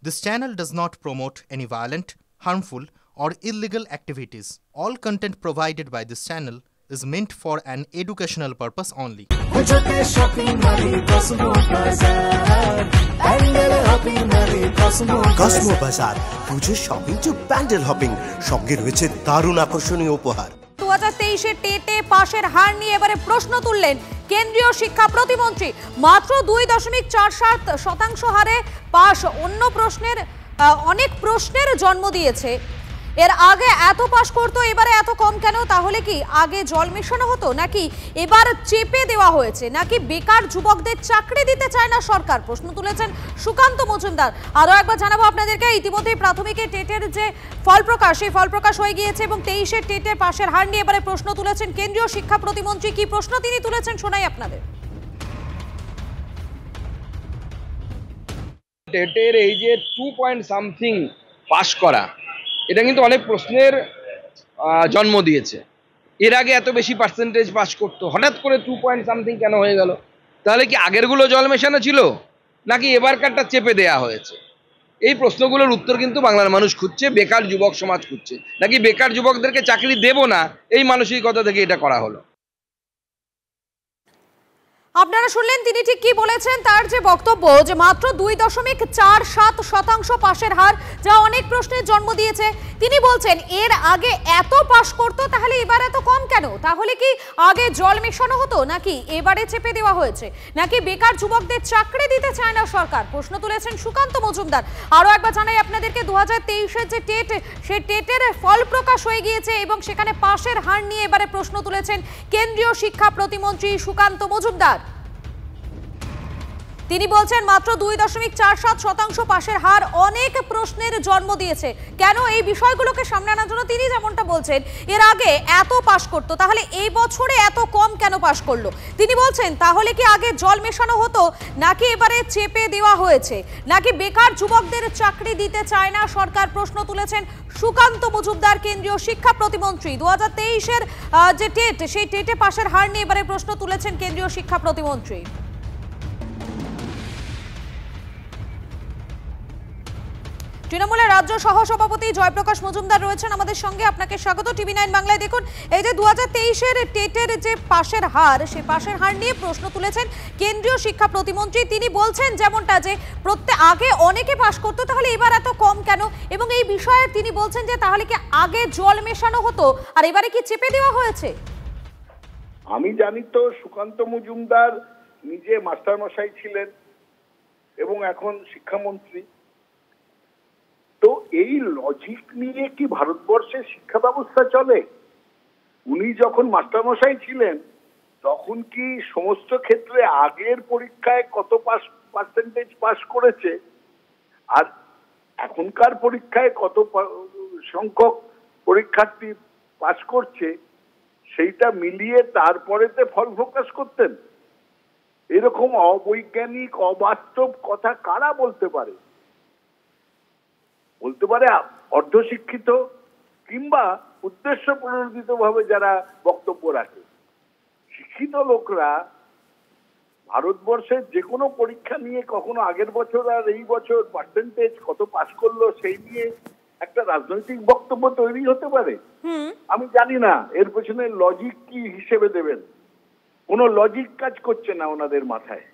This channel does not promote any violent, harmful, or illegal activities. All content provided by this channel is meant for an educational purpose only. Cosmo বাজার পুজোর shopping two pandal hopping, সঙ্গে রয়েছে দারুণ আকর্ষণীয় উপহার। 2023 টেটে পাশের হার নিয়ে এবারে প্রশ্ন তুললেন কেন্দ্রীয় শিক্ষা প্রতিমন্ত্রী। মাত্র 2.47% হারে পাশ অনেক প্রশ্নের জন্ম দিয়েছে। এর আগে এত পাশ করতো, এবারে এত কম কেন? তাহলে কি আগে জল মেশানো হতো, নাকি এবার চেপে দেওয়া হয়েছে, নাকি বেকার যুবকদের চাকরি দিতে চায় না সরকার? প্রশ্ন তুলেছেন সুকান্ত মজুমদার। আরও একবার জানাবো আপনাদেরকে, ইতিমধ্যেই প্রাথমিকে টেটের যে ফল প্রকাশ, সেই ফল প্রকাশ হয়ে গিয়েছে এবং 23 টেটের পাশের হার নিয়ে এবারে প্রশ্ন তুলেছেন কেন্দ্রীয় শিক্ষা প্রতিমন্ত্রী। কি প্রশ্ন তিনি তুলেছেন শোনাই আপনাদের। টেটের এই যে 2 পাস করা, এটা কিন্তু অনেক প্রশ্নের জন্ম দিয়েছে। এর আগে এত বেশি পার্সেন্টেজ পাস করতো, হঠাৎ করে 2 কেন হয়ে গেল? তাহলে কি আগেরগুলো জল মেশানো ছিল, নাকি এবারকারটা চেপে দেয়া হয়েছে? এই প্রশ্নগুলোর উত্তর কিন্তু বাংলার মানুষ খুঁজছে, বেকার যুবক সমাজ খুঁজছে। নাকি বেকার যুবকদেরকে চাকরি দেব না, এই মানসিকতা থেকে এটা করা হলো। আপনারা শুনলেন তিনি ঠিক কি বলেছেন। তার যে বক্তব্য যে মাত্র 2.47% পাশের হার, যা অনেক প্রশ্নের জন্ম দিয়েছে। তিনি বলছেন এর আগে এত পাশ করতো, তাহলে এবার এত কম কেন? তাহলে কি আগে জল মেশানো হতো, নাকি এবারে চেপে দেওয়া হয়েছে, নাকি বেকার যুবকদের চাকরি দিতে চায় না সরকার? প্রশ্ন তুলেছেন সুকান্ত মজুমদার। আরও একবার জানাই আপনাদেরকে, 2023 যে টেট, সেই টেটের ফল প্রকাশ হয়ে গিয়েছে এবং সেখানে পাশের হার নিয়ে এবারে প্রশ্ন তুলেছেন কেন্দ্রীয় শিক্ষা প্রতিমন্ত্রী সুকান্ত মজুমদার। তিনি বলছেন মাত্র 2.47% পাশের হার অনেক প্রশ্নের জন্ম দিয়েছে। কেন? এই বিষয়গুলোকে সামনে আনার জন্য তিনি যেমনটা বলছেন এর আগে এত পাশ করতো, তাহলে এই বছরে এত কম কেন পাশ করলো? তিনি বলছেন তাহলে কি আগে জল মেশানো হতো, নাকি এবারে চেপে দেওয়া হয়েছে, নাকি বেকার যুবকদের চাকরি দিতে চায় না সরকার? প্রশ্ন তুলেছেন সুকান্ত মজুমদার, কেন্দ্রীয় শিক্ষা প্রতিমন্ত্রী। 2023 যে টেট, সেই টেটে পাশের হার নিয়ে এবারে প্রশ্ন তুলেছেন কেন্দ্রীয় শিক্ষা প্রতিমন্ত্রী। তৃণমূলের রাজ্য সহসভাপতি জয়প্রকাশ মজুমদার রয়েছেন আমাদের সঙ্গে। আপনাকে স্বাগত TV9 বাংলায়। দেখুন, এই যে 2023 টেটের যে পাশের হার, সেই পাশের হার নিয়ে প্রশ্ন তুলেছেন কেন্দ্রীয় শিক্ষা প্রতিমন্ত্রী। তিনি বলছেন যেমনটা যে আগে অনেকে পাশ করতো, তাহলে এবার এত কম কেন? এবং এই বিষয়ে তিনি বলছেন যে তাহলে কি আগে জল মেশানো হতো, আর এবারে কি চেপে দেওয়া হয়েছে? আমি জানি তো সুকান্ত মজুমদার নিজে মাস্টারমশাই ছিলেন এবং এখন শিক্ষামন্ত্রী। তো এই লজিক নিয়ে কি ভারতবর্ষের শিক্ষা ব্যবস্থা চলে? উনি যখন মাস্টারমশাই ছিলেন তখন কি সমস্ত ক্ষেত্রে আগের পরীক্ষায় কত পার্সেন্টেজ পাস করেছে আর এখনকার পরীক্ষায় কত সংখ্যক পরীক্ষার্থী পাস করছে, সেইটা মিলিয়ে তারপরেতে ফল প্রকাশ করতেন? এরকম অবৈজ্ঞানিক, অবাস্তব কথা কারা বলতে পারে? অর্ধশিক্ষিত কিংবা উদ্দেশ্য প্রণোদিত ভাবে যারা বক্তব্য রাখে। শিক্ষিত লোকরা ভারতবর্ষের যে কোনো পরীক্ষা নিয়ে কখনো আগের বছর আর এই বছর পার্সেন্টেজ কত পাস করলো সেই নিয়ে একটা রাজনৈতিক বক্তব্য তৈরি হতে পারে? আমি জানি না এর পেছনে লজিক কি হিসেবে দেবেন। কোনো লজিক কাজ করছে না ওনাদের মাথায়।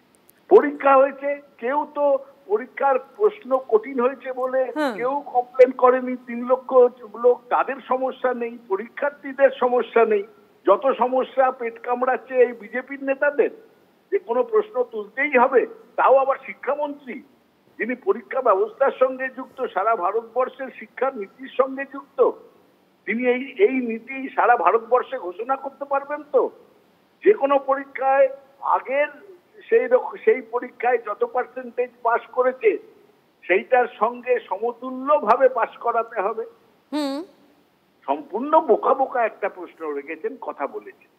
পরীক্ষা হয়েছে, কেউ তো পরীক্ষার প্রশ্ন কঠিন হয়েছে বলে কেউ কমপ্লেন করেনি। 3 লক্ষ লোক, তাদের সমস্যা নেই, পরীক্ষার্থীদের সমস্যা নেই। যত সমস্যা পেট কামড়াচ্ছে এই বিজেপির নেতাদের, যে কোনো প্রশ্ন তুলতেই হবে। তাও আবার শিক্ষামন্ত্রী, যিনি পরীক্ষা ব্যবস্থার সঙ্গে যুক্ত, সারা ভারতবর্ষের শিক্ষা নীতির সঙ্গে যুক্ত, তিনি এই নীতি সারা ভারতবর্ষে ঘোষণা করতে পারবেন তো? যে কোনো পরীক্ষায় আগের সেই পরীক্ষায় যত পার্সেন্টেজ পাস করেছে সেইটার সঙ্গে সমতুল্য ভাবে পাস করাতে হবে। সম্পূর্ণ বোকা বোকা একটা প্রশ্ন রেখেছেন, কথা বলেছেন।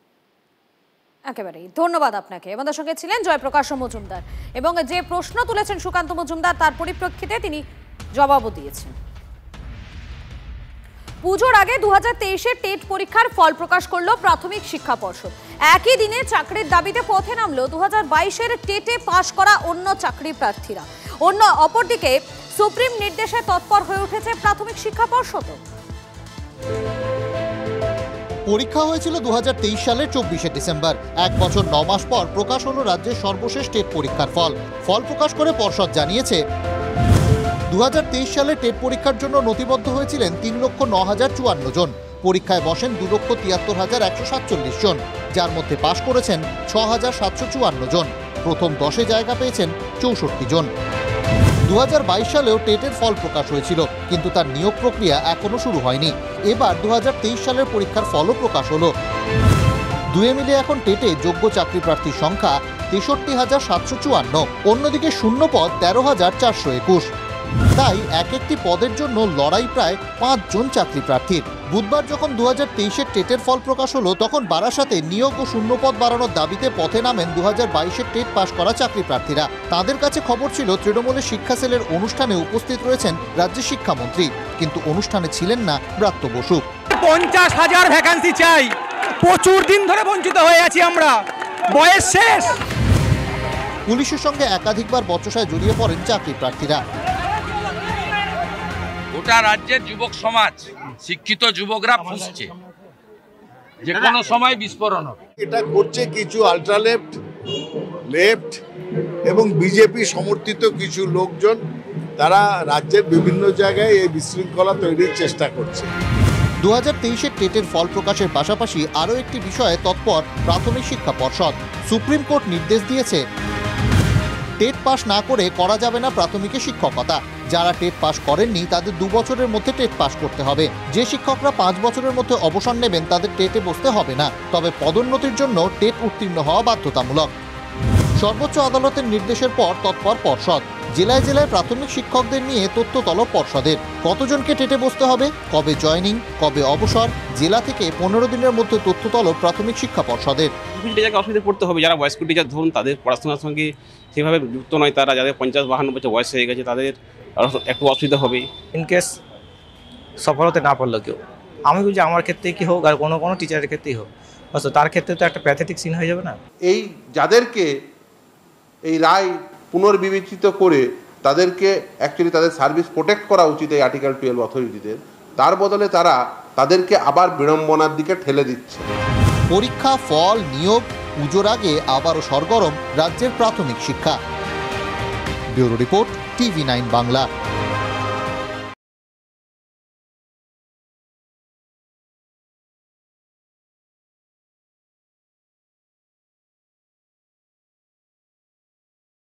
একেবারেই ধন্যবাদ আপনাকে। আমাদের সঙ্গে ছিলেন জয়প্রকাশ মজুমদার এবং যে প্রশ্ন তুলেছেন সুকান্ত মজুমদার, তার পরিপ্রেক্ষিতে তিনি জবাবও দিয়েছেন। পুজোর আগে 2023 টেট পরীক্ষার ফল প্রকাশ করলো প্রাথমিক শিক্ষা পর্ষদ। একই দিনে চাকরির দাবিতে পথে নামলো 2022 টেটে পাশ করা অন্য চাকরি প্রার্থীরা। অপরদিকে সুপ্রিম নির্দেশে তৎপর হয়ে উঠেছে প্রাথমিক শিক্ষা পর্ষদ। পরীক্ষা হয়েছিল 2023 সালের 24শে ডিসেম্বর। 1 বছর 9 মাস পর প্রকাশ হলো রাজ্যের সর্বশেষ টেট পরীক্ষার ফল প্রকাশ করে পর্ষদ জানিয়েছে 2023 সালে টেট পরীক্ষার জন্য নথিবদ্ধ হয়েছিলেন 3,09,054 জন। পরীক্ষায় বসেন 2,73,147 জন, যার মধ্যে পাশ করেছেন 6,754 জন। প্রথম 10-এ জায়গা পেয়েছেন 64 জন। 2022 সালেও টেটের ফল প্রকাশ হয়েছিল, কিন্তু তার নিয়োগ প্রক্রিয়া এখনো শুরু হয়নি। এবার 2023 সালের পরীক্ষার ফলও প্রকাশ হলো। দুয়ে মিলে এখন টেটে যোগ্য চাকরি প্রার্থীর সংখ্যা 63,754। অন্যদিকে শূন্য পদ 13,421। তাই এক একটি পদের জন্য লড়াই প্রায় 5 জন চাকরি প্রার্থীর। বুধবার যখন 2023-এর টেটের ফল প্রকাশ হলো, তখন বারাসাতে নিয়োগ ও শূন্যপদ বাড়ানোর দাবিতে পথে নামেন 2022-এর টেট পাশ করা চাকরি প্রার্থীরা। তাদের কাছে খবর ছিল তৃণমূলের শিক্ষা সেলের অনুষ্ঠানে উপস্থিত রয়েছেন রাজ্যের শিক্ষামন্ত্রী, কিন্তু অনুষ্ঠানে ছিলেন না ব্রাত্য বসু। 50,000 ভ্যাকান্সি চাই, প্রচুর দিন ধরে বঞ্চিত হয়ে আছি আমরা, বয়স শেষ। পুলিশের সঙ্গে একাধিকবার বচসায় জড়িয়ে পড়েন চাকরি প্রার্থীরা। গোটা রাজ্যের যুবক সমাজ, শিক্ষিত যুবকরা ফুঁসছে, যে কোনো সময় বিস্ফোরণ হবে। এটা করছে কিছু আল্ট্রা লেফট এবং বিজেপি সমর্থিত কিছু লোকজন, তারা রাজ্যের বিভিন্ন জায়গায় এই বিশৃঙ্খলা তৈরির চেষ্টা করছে। 2023-এর টেটের ফল প্রকাশের পাশাপাশি আরও একটি বিষয়ে তৎপর প্রাথমিক শিক্ষা পর্ষদ। সুপ্রিম কোর্ট নির্দেশ দিয়েছে টেট পাস না করে করা যাবে না প্রাথমিকে শিক্ষকতা। যারা টেট পাস করেননি তাদের 2 বছরের মধ্যে টেট পাস করতে হবে। যে শিক্ষকরা 5 বছরের মধ্যে অবসর নেবেন তাদের টেটে বসতে হবে না, তবে পদোন্নতির জন্য টেট উত্তীর্ণ হওয়া বাধ্যতামূলক। সর্বোচ্চ আদালতের নির্দেশের পর তৎপর পর্ষদ। জেলায় জেলায় প্রাথমিক শিক্ষকদের নিয়ে তথ্য তলব পর্ষদের। কতজনকে টেটে বসতে হবে, কবে জয়েনিং, কবে অবসর, জেলা থেকে 15 দিনের মধ্যে তথ্য তলব প্রাথমিক শিক্ষা পর্ষদের। টিচারকে অসুবিধা পড়তে হবে, যারা বয়স্ক টিচার ধরুন তাদের পড়াশোনার সঙ্গে সেভাবে যুক্ত নয়, তারা যাদের 50-52 বছর বয়স হয়ে গেছে তাদের একটু অসুবিধা হবে। ইনকেস সফল হতে না পারলো কেউ, আমি বলছি আমার ক্ষেত্রে কি হোক আর কোনো টিচারের ক্ষেত্রেই হোক, তার ক্ষেত্রে তো একটা প্যাথেটিক সিন হয়ে যাবে না। এই যাদেরকে এই রায় পুনর্বিবেচিত করে তাদেরকে অ্যাকচুয়ালি তাদের সার্ভিস প্রোটেক্ট করা উচিত এই আর্টিকেল 12 অথরিটিদের, তার বদলে তাদেরকে আবার বিড়ম্বনার দিকে ঠেলে দিচ্ছে। পরীক্ষা, ফল, নিয়োগ, পুজোর আগে আবারও সরগরম রাজ্যের প্রাথমিক শিক্ষা। Bureau report, TV9 Bangla.